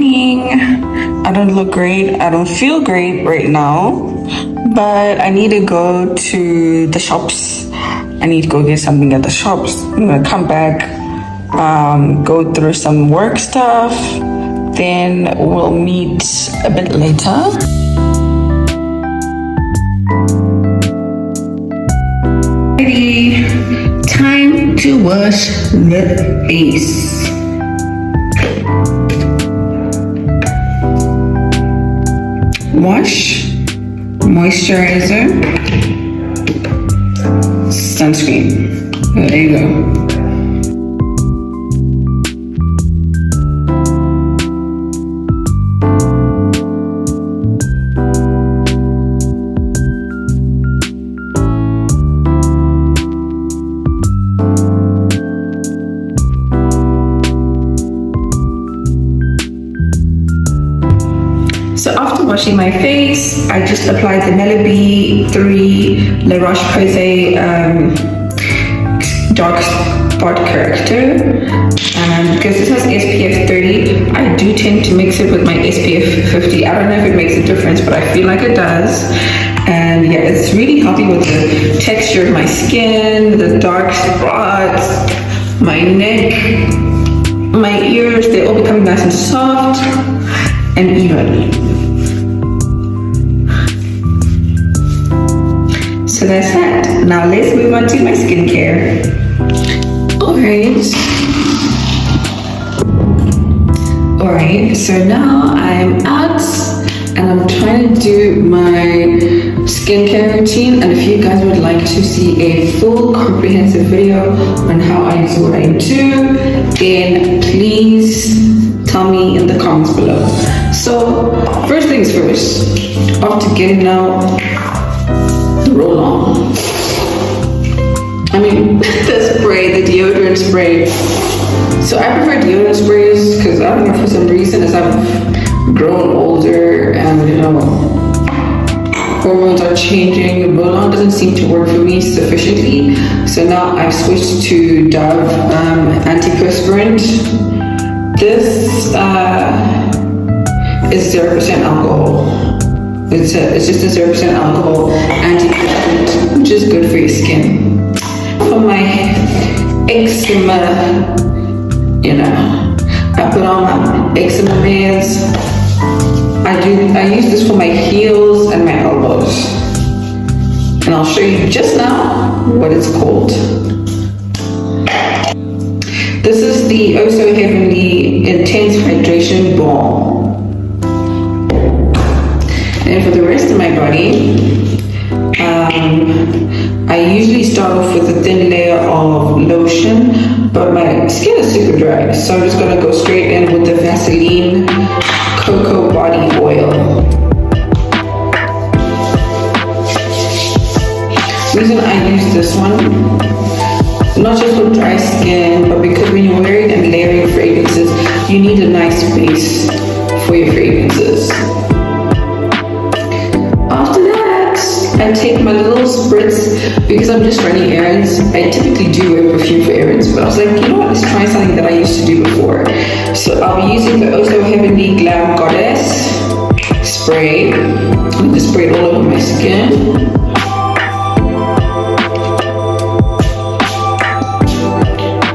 morning. I don't look great. I don't feel great right now, but I need to go to the shops. I need to go get something at the shops. I'm gonna come back, go through some work stuff, then we'll meet a bit later. Ready? Time to wash the face. Wash, moisturizer, sunscreen. There you go. So after washing my face, I just applied the Melody 3 La Roche-Posay dark spot corrector. Because this has SPF 30, I do tend to mix it with my SPF 50. I don't know if it makes a difference, but I feel like it does. And yeah, it's really helping with the texture of my skin, the dark spots, my neck, my ears. They all become nice and soft and even. So that's that. Now let's move on to my skincare. Alright, so now I'm out and I'm trying to do my skincare routine, and if you guys would like to see a full comprehensive video on how I do what I do, then please tell me in the comments below. So first things first, after getting out, roll on. I mean, the spray, the deodorant spray. So I prefer deodorant sprays because I don't know, for some reason, as I've grown older and you know, hormones are changing, roll-on doesn't seem to work for me sufficiently. So now I've switched to Dove antiperspirant. This is 0% alcohol. It's just a 0% alcohol antiperspirant, which is good for your skin. For my eczema, you know, I put on my eczema meds. I use this for my heels and my elbows. And I'll show you just now what it's called. This is the Oh So Heavenly Intense Hydration Balm. And for the rest of my body, I usually start off with a thin layer of lotion, but my skin is super dry, so I'm just gonna go straight in with the Vaseline Cocoa Body Oil. The reason I use this one, not just for dry skin, but because when you're wearing and layering fragrances, you need a nice base for your fragrances. After that, I take my little spritz because I'm just running errands. I typically do wear perfume for errands, but I was like, you know what, let's try something that I used to do before. So I'll be using the Oh So Heavenly Glam Goddess spray. I'm going to spray it all over my skin.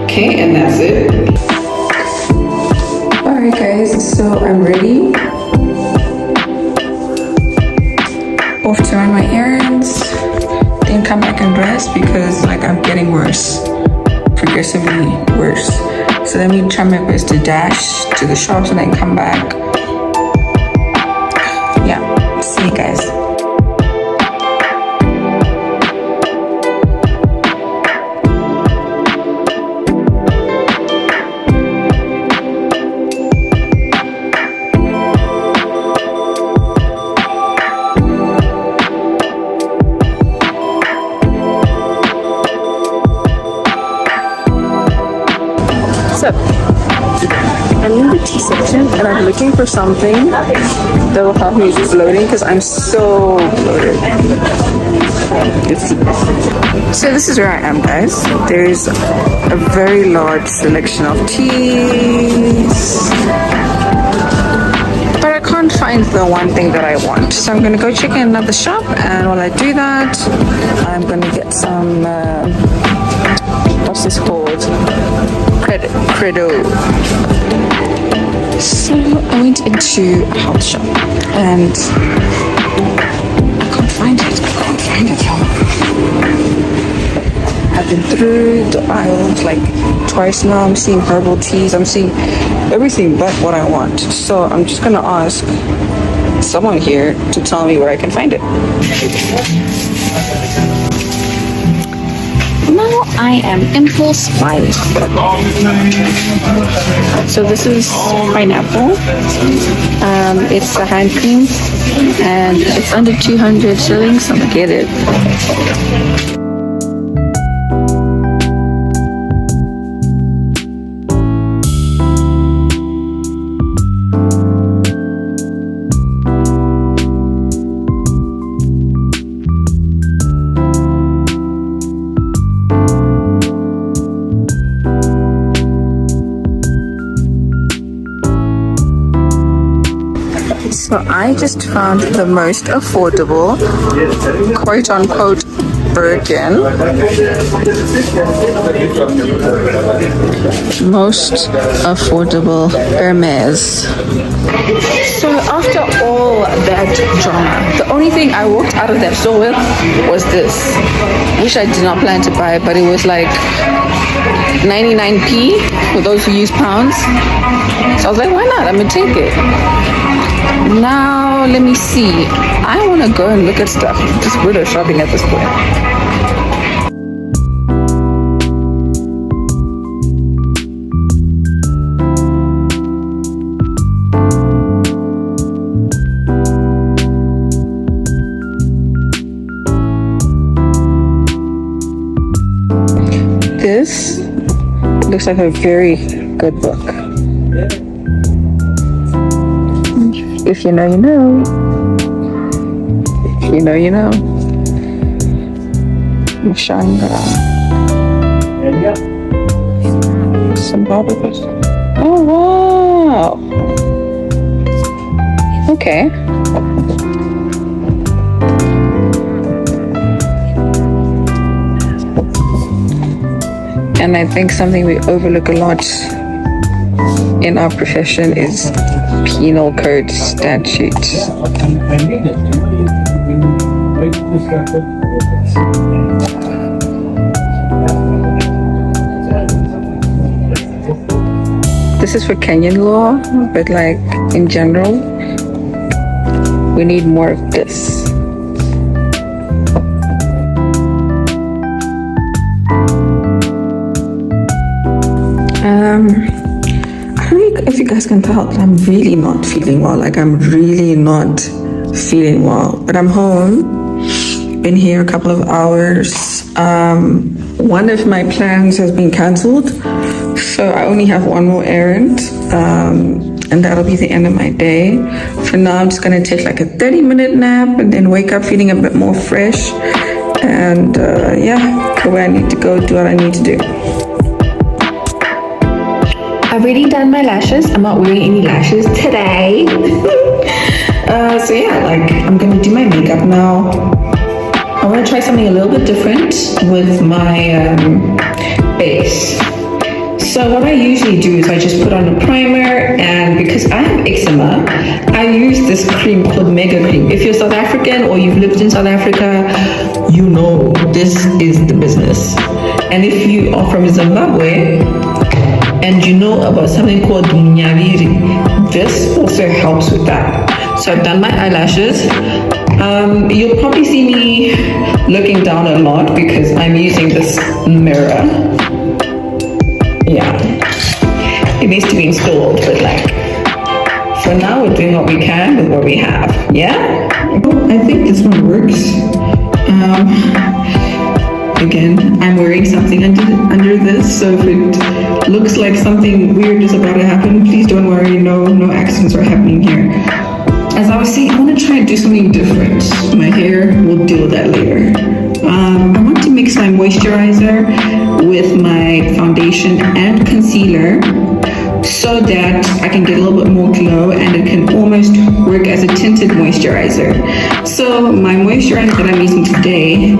Okay, and that's it. Alright guys, so I'm ready. Off to run my errands, then come back and rest because like I'm getting worse, progressively worse. So let me try my best to dash to the shops and then come back. Yeah, see you guys. I'm in the tea section and I'm looking for something that will help me with bloating because I'm so bloated. So this is where I am, guys. There's a very large selection of teas. can't find the one thing that I want. So I'm gonna go check in another shop, and while I do that, I'm gonna get some, what's this called? Credo. So I went into a health shop, and I can't find it, I've been through the aisles like twice now. I'm seeing herbal teas. I'm seeing everything but what I want. So I'm just gonna ask someone here to tell me where I can find it. Now I am impulse buying. So this is pineapple. It's a hand cream, and it's under 200 shillings. So I'm gonna get it. So I just found the most affordable, quote unquote, Birkin. Most affordable Hermes. So after all that drama, the only thing I walked out of that store with was this, which I did not plan to buy, but it was like 99p for those who use pounds. So I was like, why not? I'm gonna take it. Now let me see. I want to go and look at stuff. Just window shopping at this point. This looks like a very good book. If you know, you know. If you know, you know. Mashanga. Zimbabwe. Oh, wow. Okay. And I think something we overlook a lot in our profession is penal code statutes. This is for Kenyan law, but like in general, we need more of this. I don't know if you guys can tell, but I'm really not feeling well. Like, I'm really not feeling well. But I'm home. Been here a couple of hours. One of my plans has been cancelled, so I only have one more errand, and that'll be the end of my day. For now, I'm just gonna take like a 30-minute nap and then wake up feeling a bit more fresh. And yeah, go where I need to go, do what I need to do. I've already done my lashes. I'm not wearing any lashes today. So yeah, like I'm gonna do my makeup now. I want to try something a little bit different with my base. So what I usually do is I just put on a primer, and because I have eczema, I use this cream called Mega Cream. If you're South African or you've lived in South Africa, you know this is the business. And if you are from Zimbabwe and you know about something called Nyaviri, this also helps with that. So I've done my eyelashes. You'll probably see me looking down a lot because I'm using this mirror. Yeah, it needs to be installed, but like for now we're doing what we can with what we have. Yeah, I think this one works. Again, I'm wearing something under this, so if it looks like something weird is about to happen, please don't worry. No accidents are happening here. As I was saying, I want to try and do something different. My hair, we'll deal with that later. I want to mix my moisturizer with my foundation and concealer so that I can get a little bit more glow and it can almost work as a tinted moisturizer. So my moisturizer that I'm using today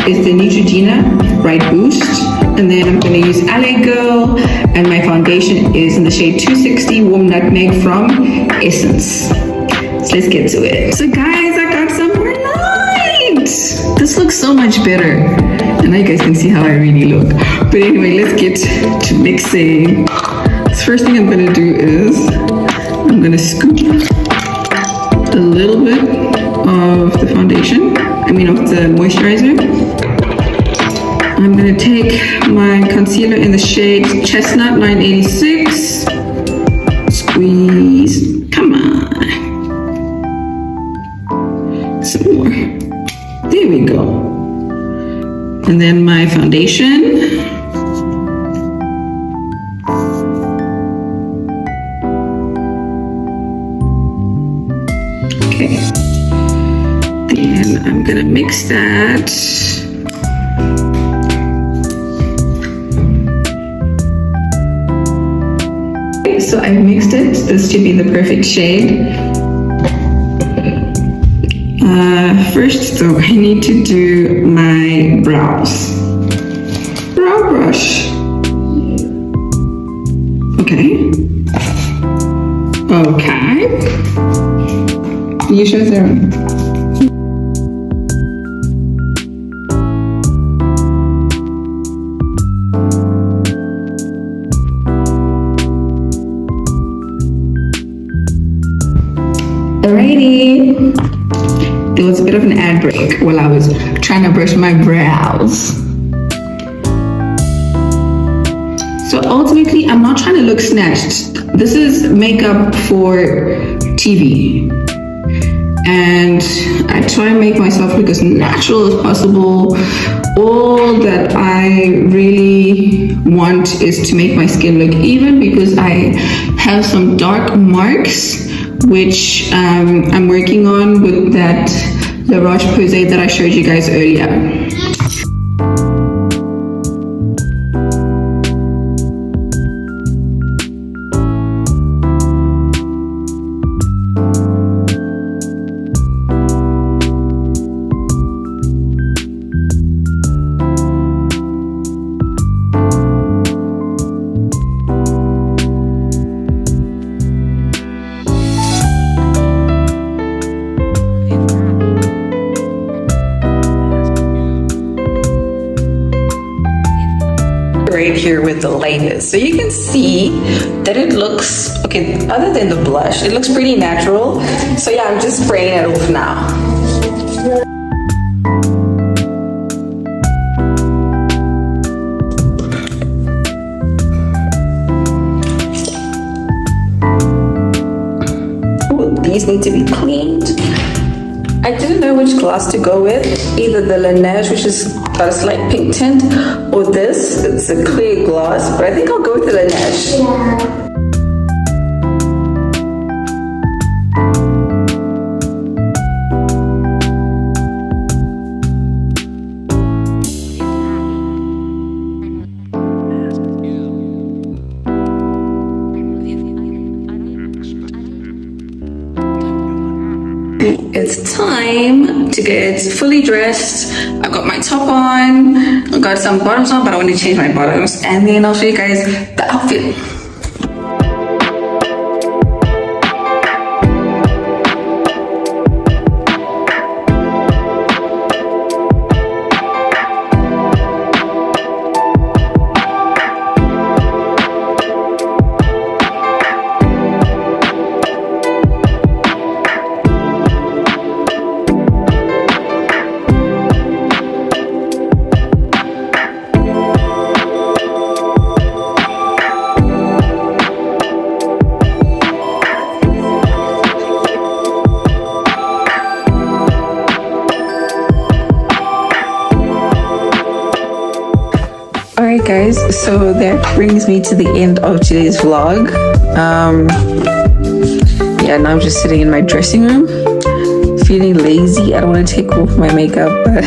is the Neutrogena Bright Boost, and then I'm going to use LA Girl, and my foundation is in the shade 260 Warm Nutmeg from Essence. So let's get to it. So guys, I got some more light. This looks so much better. And now you guys can see how I really look. But anyway, let's get to mixing. The first thing I'm going to do is I'm going to scoop a little bit of the foundation, of the moisturizer. I'm going to take my concealer in the shade Chestnut 986. Squeeze. Come on. Some more. There we go. And then my foundation. Okay. Then I'm gonna mix that. Okay, so I've mixed it. This should be the perfect shade. First, though, I need to do my brows. Brow brush. Okay. Okay. You show them. Alrighty. There was a bit of an ad break while I was trying to brush my brows. So ultimately, I'm not trying to look snatched. This is makeup for TV. And I try and make myself look as natural as possible. All that I really want is to make my skin look even, because I have some dark marks which I'm working on with that La Roche-Posay that I showed you guys earlier. Right here with the lightness, so you can see that it looks okay. Other than the blush, it looks pretty natural. So yeah, I'm just spraying it off now. Ooh, these need to be cleaned. I didn't know which gloss to go with, either the Laneige, which is got a slight pink tint, or this, it's a clear gloss, but I think I'll go with the Laneige. Yeah. It's time to get fully dressed. I've got my top on, I've got some bottoms on, but I want to change my bottoms, and then I'll show you guys the outfit. Alright guys, so that brings me to the end of today's vlog. Yeah, now I'm just sitting in my dressing room, feeling lazy. I don't want to take off my makeup, but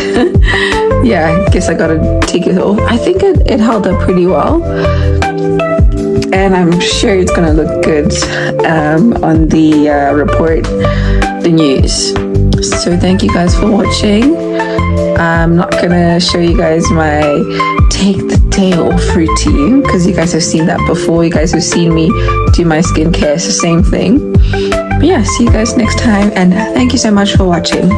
yeah, I guess I gotta take it off. I think it held up pretty well. and I'm sure it's gonna look good on the report, the news. So thank you guys for watching. I'm not gonna show you guys my take the day off routine because you guys have seen that before. You guys have seen me do my skincare. It's the same thing. But yeah, see you guys next time, and thank you so much for watching.